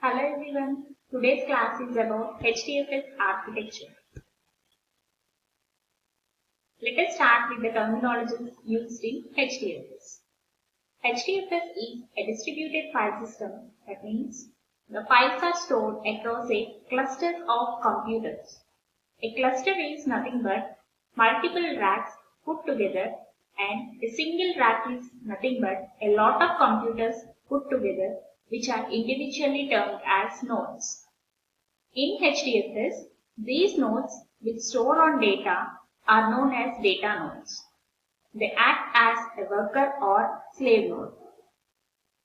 Hello everyone. Today's class is about HDFS architecture. Let us start with the terminologies used in HDFS. HDFS is a distributed file system. That means the files are stored across a cluster of computers. A cluster is nothing but multiple racks put together, and a single rack is nothing but a lot of computers put together which are individually termed as nodes. In HDFS, these nodes which store on data are known as data nodes. They act as a worker or slave node.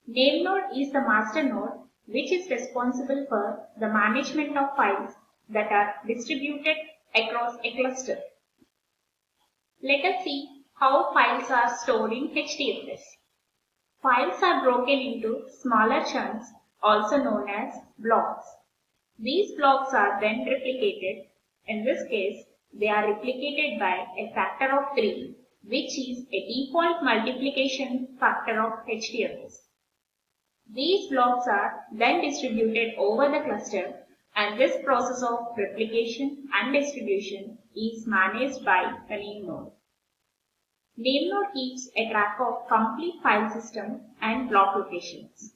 Name node is the master node which is responsible for the management of files that are distributed across a cluster. Let us see how files are stored in HDFS. Files are broken into smaller chunks, also known as blocks. These blocks are then replicated. In this case, they are replicated by a factor of 3, which is a default multiplication factor of HDFS. These blocks are then distributed over the cluster, and this process of replication and distribution is managed by the name node. Name node keeps a track of complete file system and block locations.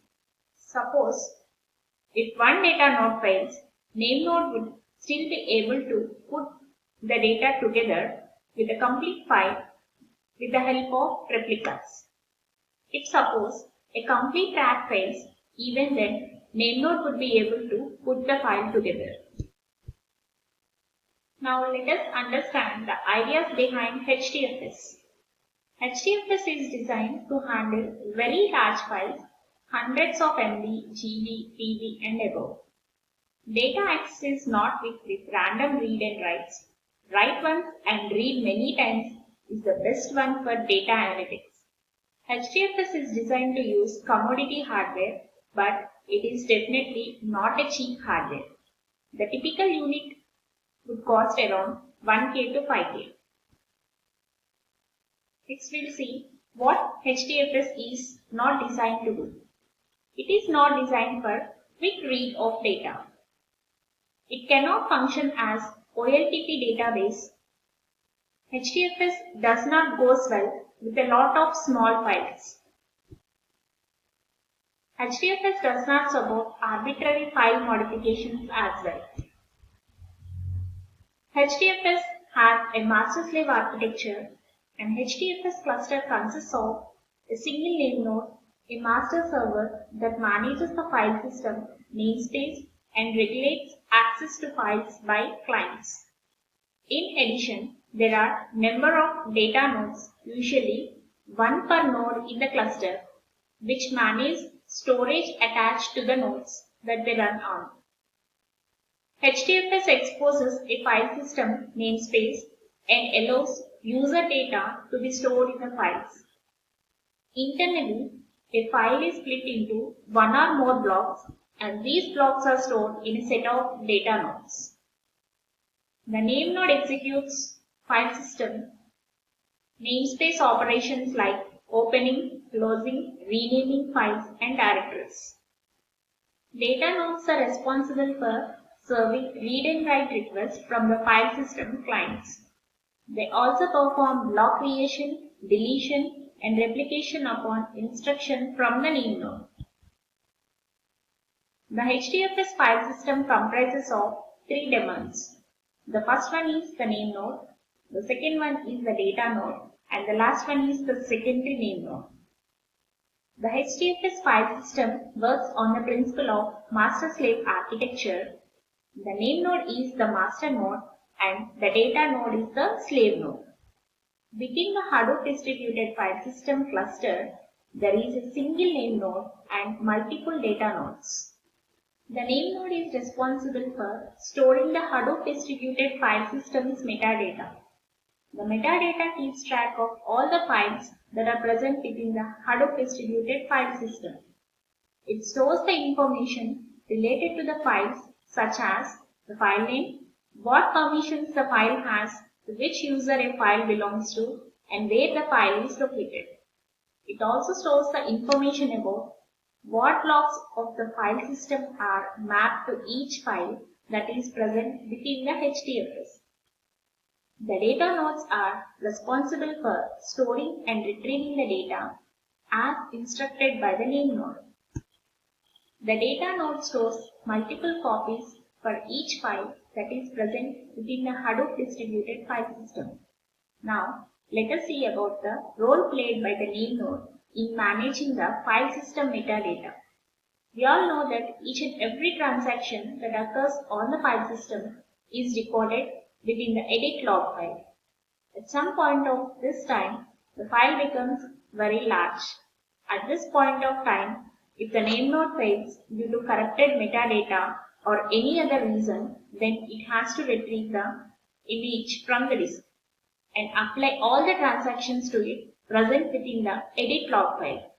Suppose if one data node fails, name node would still be able to put the data together with a complete file with the help of replicas. If suppose a complete track fails, even then name node would be able to put the file together. Now let us understand the ideas behind HDFS. HDFS is designed to handle very large files, hundreds of MB, GB, PB and above. Data access is not with random read and writes. Write once and read many times is the best one for data analytics. HDFS is designed to use commodity hardware, but it is definitely not a cheap hardware. The typical unit would cost around 1K to 5K. Next we'll see what HDFS is not designed to do. It is not designed for quick read of data. It cannot function as OLTP database. HDFS does not go well with a lot of small files. HDFS does not support arbitrary file modifications as well. HDFS has a master-slave architecture, and HDFS cluster consists of a single name node, a master server that manages the file system, namespace, and regulates access to files by clients. In addition, there are number of data nodes, usually one per node in the cluster, which manage storage attached to the nodes that they run on. HDFS exposes a file system namespace and allows user data to be stored in the files. Internally, a file is split into one or more blocks, and these blocks are stored in a set of data nodes. The name node executes file system namespace operations like opening, closing, renaming files and directories. Data nodes are responsible for serving read and write requests from the file system clients. They also perform block creation, deletion, and replication upon instruction from the name node. The HDFS file system comprises of 3 domains. The first one is the name node, the second one is the data node, and the last one is the secondary name node. The HDFS file system works on the principle of master-slave architecture. The name node is the master node and the data node is the slave node. Within the Hadoop distributed file system cluster, there is a single name node and multiple data nodes. The name node is responsible for storing the Hadoop distributed file system's metadata. The metadata keeps track of all the files that are present within the Hadoop distributed file system. It stores the information related to the files such as the file name, what permissions the file has, to which user a file belongs to, and where the file is located. It also stores the information about what blocks of the file system are mapped to each file that is present within the HDFS. The data nodes are responsible for storing and retrieving the data as instructed by the name node. The data node stores multiple copies for each file that is present within the Hadoop distributed file system. Now, let us see about the role played by the name node in managing the file system metadata. We all know that each and every transaction that occurs on the file system is recorded within the edit log file. At some point of this time, the file becomes very large. At this point of time, if the name node fails due to corrupted metadata or any other reason, then it has to retrieve the image from the disk and apply all the transactions to it present within the edit log file.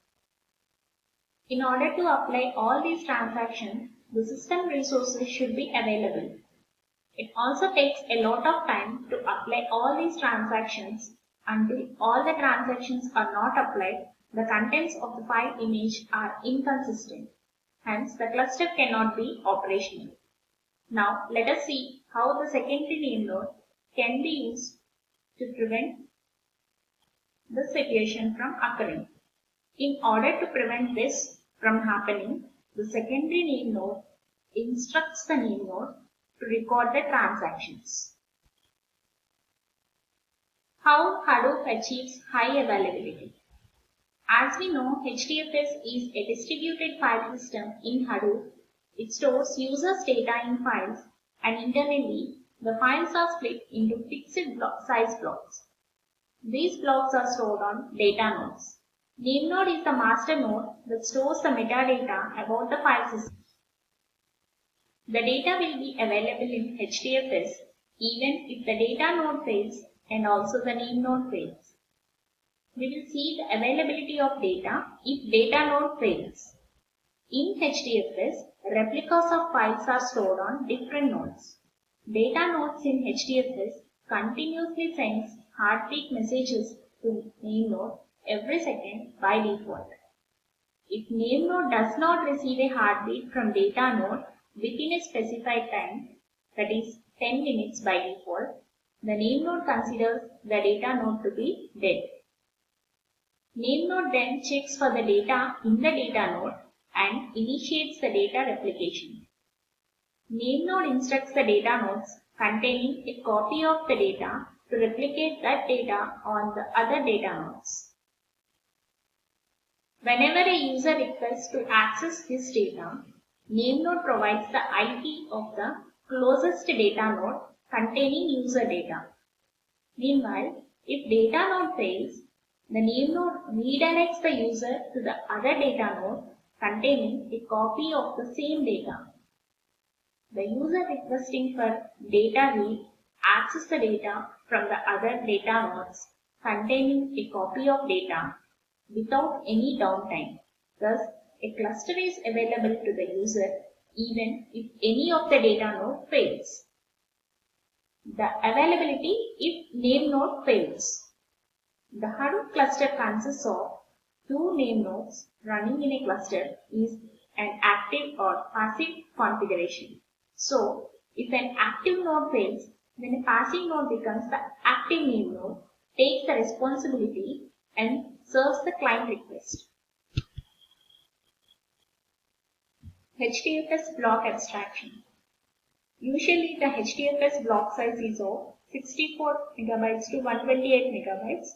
In order to apply all these transactions, the system resources should be available. It also takes a lot of time to apply all these transactions. Until all the transactions are not applied, the contents of the file image are inconsistent. Hence, the cluster cannot be operational. Now, let us see how the secondary name node can be used to prevent this situation from occurring. In order to prevent this from happening, the secondary name node instructs the name node to record the transactions. How Hadoop achieves high availability? As we know, HDFS is a distributed file system in Hadoop. It stores users' data in files, and internally, the files are split into fixed size blocks. These blocks are stored on data nodes. Name node is the master node that stores the metadata about the file system. The data will be available in HDFS even if the data node fails and also the name node fails. We will see the availability of data if data node fails. In HDFS, replicas of files are stored on different nodes. Data nodes in HDFS continuously sends heartbeat messages to name node every second by default. If name node does not receive a heartbeat from data node within a specified time, that is 10 minutes by default, the name node considers the data node to be dead. Name node then checks for the data in the data node and initiates the data replication. Name node instructs the data nodes containing a copy of the data to replicate that data on the other data nodes. Whenever a user requests to access his data, name node provides the IP of the closest data node containing user data. Meanwhile, if data node fails, the name node redirects the user to the other data node containing a copy of the same data. The user requesting for data read accesses the data from the other data nodes containing a copy of data without any downtime. Thus, a cluster is available to the user even if any of the data node fails. The availability if name node fails. The Hadoop cluster consists of two name nodes running in a cluster is an active or passive configuration. So, if an active node fails, then a passive node becomes the active name node, takes the responsibility and serves the client request. HDFS block abstraction. Usually the HDFS block size is of 64 MB to 128 MB,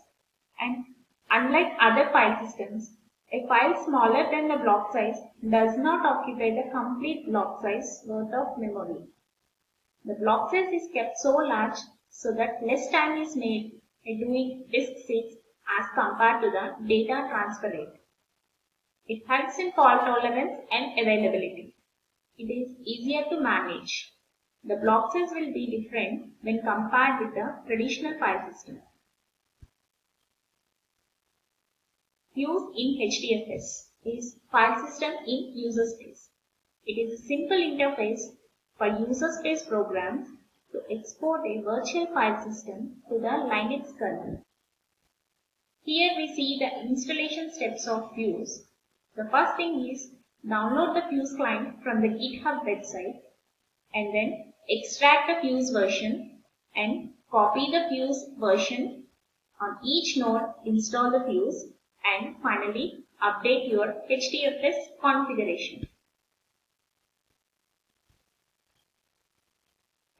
and unlike other file systems, a file smaller than the block size does not occupy the complete block size worth of memory. The block size is kept so large so that less time is made in doing disk seeks as compared to the data transfer rate. It helps in fault tolerance and availability. It is easier to manage. The block size will be different when compared with the traditional file system. Use in HDFS is file system in user space. It is a simple interface for user space programs to export a virtual file system to the Linux kernel. Here we see the installation steps of Fuse. The first thing is download the Fuse client from the GitHub website and then extract the Fuse version and copy the Fuse version on each node, install the Fuse, and finally update your HDFS configuration.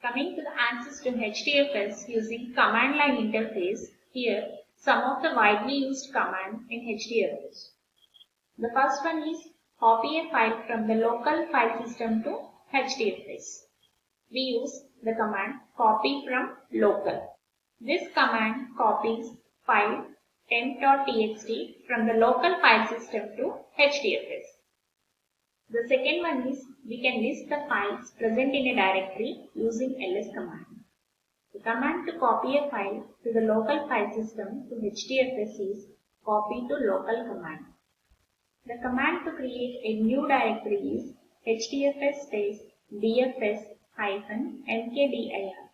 Coming to the answers to HDFS using command line interface, here some of the widely used commands in HDFS. The first one is copy a file from the local file system to HDFS. We use the command copy from local. This command copies file temp.txt from the local file system to HDFS. The second one is we can list the files present in a directory using ls command. The command to copy a file to the local file system to HDFS is copy to local command. The command to create a new directory is hdfs space dfs -mkdir.